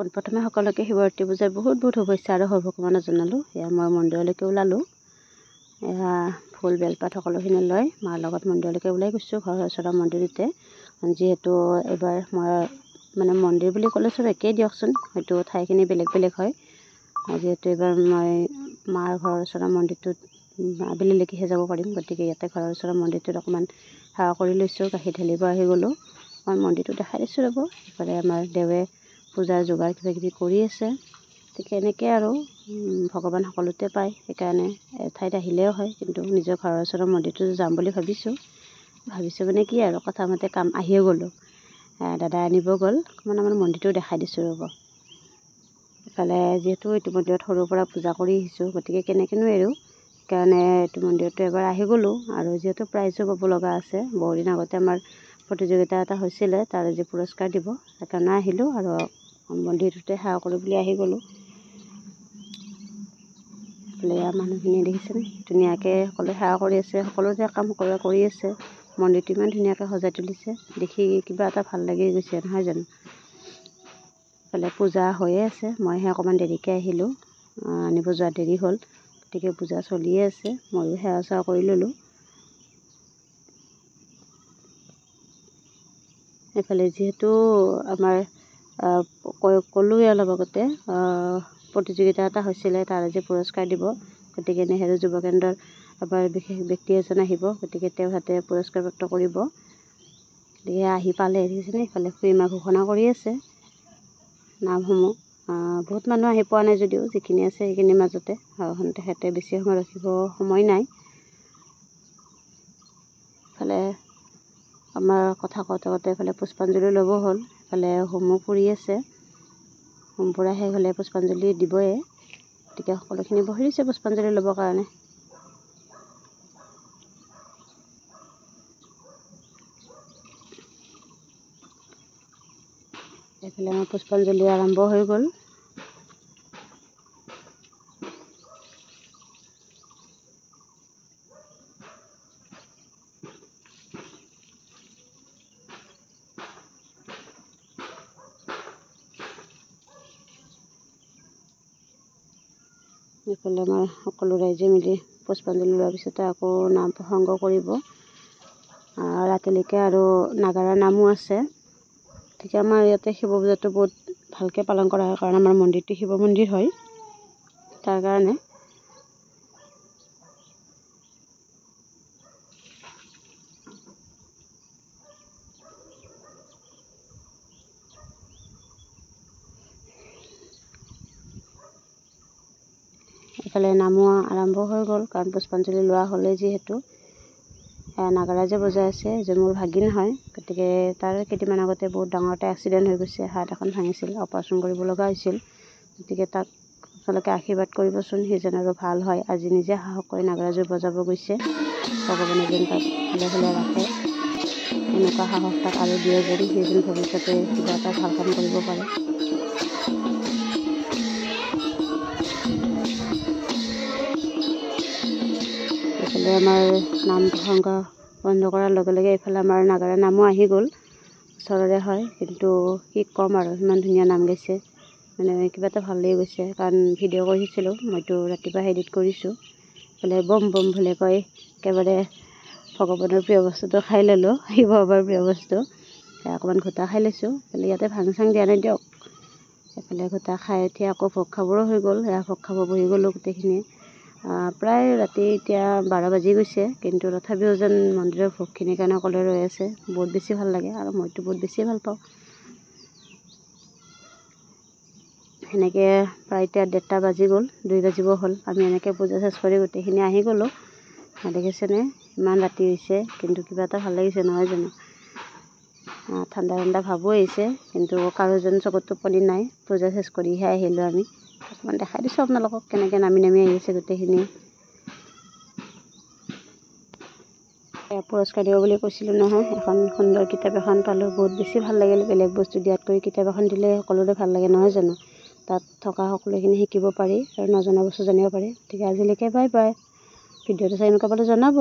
পোনপ্ৰথমে সকলোকে শিৱৰাত্ৰি পূজাৰ বহুত বহুত শুভেচ্ছা আৰু শুভকামনা জনালোঁ। এয়া মই মন্দিৰলৈকে ওলালোঁ। এয়া ফুল বেলপাত সকলোখিনি লৈ মাৰ লগত মন্দিৰলৈকে ওলাই গৈছোঁ, ঘৰৰ ওচৰৰ মন্দিৰতে। যিহেতু এইবাৰ মই মন্দিৰ বুলি ক'লে চব একেই দিয়কচোন, হয়তো ঠাইখিনি বেলেগ বেলেগ হয়। যিহেতু এইবাৰ মই মাৰ ঘৰৰ ওচৰৰ মন্দিৰটোত আবেলিলৈকেহে যাব পাৰিম, গতিকে ইয়াতে ঘৰৰ ওচৰৰ মন্দিৰটোত অকণমান সেৱা কৰি লৈছোঁ। গাখীৰ ঢালিব আহি গ'লোঁ। মই মন্দিৰটো দেখাই দিছোঁ ৰ'ব। ইফালে আমাৰ দেৱে পূজাৰ যোগাৰ কিবাকিবি কৰি আছে। গতিকে এনেকৈ আৰু ভগৱান সকলোতে পায়, সেইকাৰণে এঠাইত আহিলেও হয়, কিন্তু নিজৰ ঘৰৰ ওচৰৰ মন্দিৰটো যাম বুলি ভাবিছোঁ মানে কি আৰু কথা মতে কাম আহিয়ে গ'লোঁ। দাদা আনিব গ'ল, অকণমান আমাৰ মন্দিৰটো দেখাই দিছোঁ ৰ'ব। ইফালে যিহেতু এইটো মন্দিৰত সৰুৰ পৰা পূজা কৰি আহিছোঁ, গতিকে কেনেকৈনো এৰোঁ, সেইকাৰণে এইটো মন্দিৰতো এবাৰ আহি গ'লোঁ। আৰু যিহেতু প্ৰাইজো পাব লগা আছে, বহুদিন আগতে আমাৰ প্ৰতিযোগিতা এটা হৈছিলে, তাৰ আজি পুৰস্কাৰ দিব, সেইকাৰণে আহিলোঁ আৰু মন্দিৰটোতে সেৱা কৰোঁ বুলি আহি গ'লোঁ। এইফালে মানুহখিনি দেখিছেনে, ধুনীয়াকৈ সকলোৱে সেৱা কৰি আছে, সকলোতে কাম সকলোৱে কৰি আছে। মন্দিৰটো ইমান ধুনীয়াকৈ সজাই তুলিছে, দেখি কিবা এটা ভাল লাগি গৈছে, নহয় জানো। এইফালে পূজা হৈয়ে আছে, মইহে অকণমান দেৰিকৈ আহিলোঁ, আনিব যোৱা দেৰি হ'ল, গতিকে পূজা চলিয়ে আছে। ময়ো সেৱা চেৱা কৰি ল'লোঁ। এইফালে যিহেতু আমাৰ ক'লোৱে অলপ আগতে প্ৰতিযোগিতা এটা হৈছিলে, তাৰ আজি পুৰস্কাৰ দিব, গতিকে নেহেৰু যুৱ কেন্দ্ৰৰ আমাৰ বিশেষ ব্যক্তি এজন আহিব, গতিকে তেওঁৰ হাতে পুৰস্কাৰ প্ৰাপ্ত কৰিব। গতিকে আহি পালে, দেখিছেনে, ইফালে খুৰীমা ঘোষণা কৰি আছে নামসমূহ। বহুত মানুহ আহি পোৱা নাই যদিও যিখিনি আছে সেইখিনিৰ মাজতে, আৰু তেখেতে বেছি সময় ৰখিব সময় নাই। ইফালে আমাৰ কথা কওঁতে এইফালে পুষ্পাঞ্জলি ল'ব হ'ল, ইফালে হোমো পুৰি আছে। হোম পুৰা শেষ হ'লে পুষ্পাঞ্জলি দিবই, গতিকে সকলোখিনি বহি দিছে পুষ্পাঞ্জলি ল'বৰ কাৰণে। এইফালে আমাৰ পুষ্পাঞ্জলি আৰম্ভ হৈ গ'ল। এইফালে আমাৰ সকলো ৰাইজে মিলি পুষ্পাঞ্জলি লোৱাৰ পিছতে আকৌ নাম প্ৰসংগ কৰিব। ৰাতিলৈকে আৰু নাগাৰা নামো আছে। গতিকে আমাৰ ইয়াতে শিৱ পূজাটো বহুত ভালকৈ পালন কৰা হয়, কাৰণ আমাৰ মন্দিৰটো শিৱ মন্দিৰ হয়, তাৰ কাৰণে। এইফালে নামো আৰম্ভ হৈ গ'ল, কাৰণ পুষ্পাঞ্জলি লোৱা হ'লে যিহেতু। নাগাৰা যে বজাই আছে, যে মোৰ ভাগিন হয়, গতিকে তাৰ কেইদিনমান আগতে বহুত ডাঙৰ এটা এক্সিডেণ্ট হৈ গৈছে, হাত এখন ভাঙিছিল, অপাৰেশ্যন কৰিব লগা হৈছিল। গতিকে তাক আপোনালোকে আশীৰ্বাদ কৰিবচোন, সি যেন আৰু ভাল হয়। আজি নিজে সাহস কৰি নাগাৰাযোৰ বজাব গৈছে, ভগৱানে যেন তাক ভালে ভালে ৰাখে, এনেকুৱা সাহস তাক আৰু দিয়ে যেন, সি যেন ভৱিষ্যতে কিবা এটা ভাল কাম কৰিব পাৰে। এইফালে আমাৰ নাম প্ৰসংগ বন্ধ কৰাৰ লগে লগে এইফালে আমাৰ নাগাৰা নামো আহি গ'ল। ওচৰৰে হয়, কিন্তু কি ক'ম আৰু, ইমান ধুনীয়া নাম গাইছে, কিবা এটা ভাল লাগি গৈছে। কাৰণ ভিডিঅ' কৰিছিলোঁ, মইতো ৰাতিপুৱা এডিট কৰিছোঁ। এইফালে বম বম বুলি কৈ একেবাৰে ভগৱানৰ প্ৰিয় বস্তুটো খাই ল'লোঁ, শিৱ বাবাৰ প্ৰিয় বস্তু। অকণমান ঘোটা খাই লৈছোঁ। এইফালে ইয়াতে ভাং চাং দিয়া নাই দিয়ক। এইফালে ঘোটা খাই উঠি আকৌ ভোগ খাবৰো হৈ গ'ল, ভোগ খাব বহি গ'লোঁ গোটেইখিনি। প্ৰায় ৰাতি এতিয়া 12 বাজি গৈছে, কিন্তু তথাপিও যেন মন্দিৰৰ ভোগখিনিৰ কাৰণে সকলোৱে ৰৈ আছে। বহুত বেছি ভাল লাগে, আৰু মইতো বহুত বেছি ভাল পাওঁ। সেনেকৈ প্ৰায় এতিয়া 1:30 বাজি গ'ল, 2 বাজিব হ'ল। আমি এনেকৈ পূজা চেছ কৰি গোটেইখিনি আহি গ'লোঁ। দেখিছেনে, ইমান ৰাতি হৈছে, কিন্তু কিবা এটা ভাল লাগিছে, নহয় জানো। ঠাণ্ডা ঠাণ্ডা ভাবো আহিছে, কিন্তু কাৰো যেন চকুত টোপনি নাই। পূজা চেছ কৰিহে আহিলোঁ আমি। অকণমান দেখাই দিছোঁ আপোনালোকক, কেনেকৈ নামি নামি আহিছে গোটেইখিনি। পুৰস্কাৰ দিব বুলি কৈছিলোঁ নহয়, এখন সুন্দৰ কিতাপ এখন পালোঁ, বহুত বেছি ভাল লাগিল। বেলেগ বস্তু দিয়াতকৈ কিতাপ এখন দিলে সকলোৰে ভাল লাগে, নহয় জানো। তাত থকা সকলোখিনি শিকিব পাৰি, আৰু নজনা বস্তু জানিব পাৰি। গতিকে আজিলৈকে বাই বাই। ভিডিঅ'টো চাই এনেকুৱা পালে জনাব।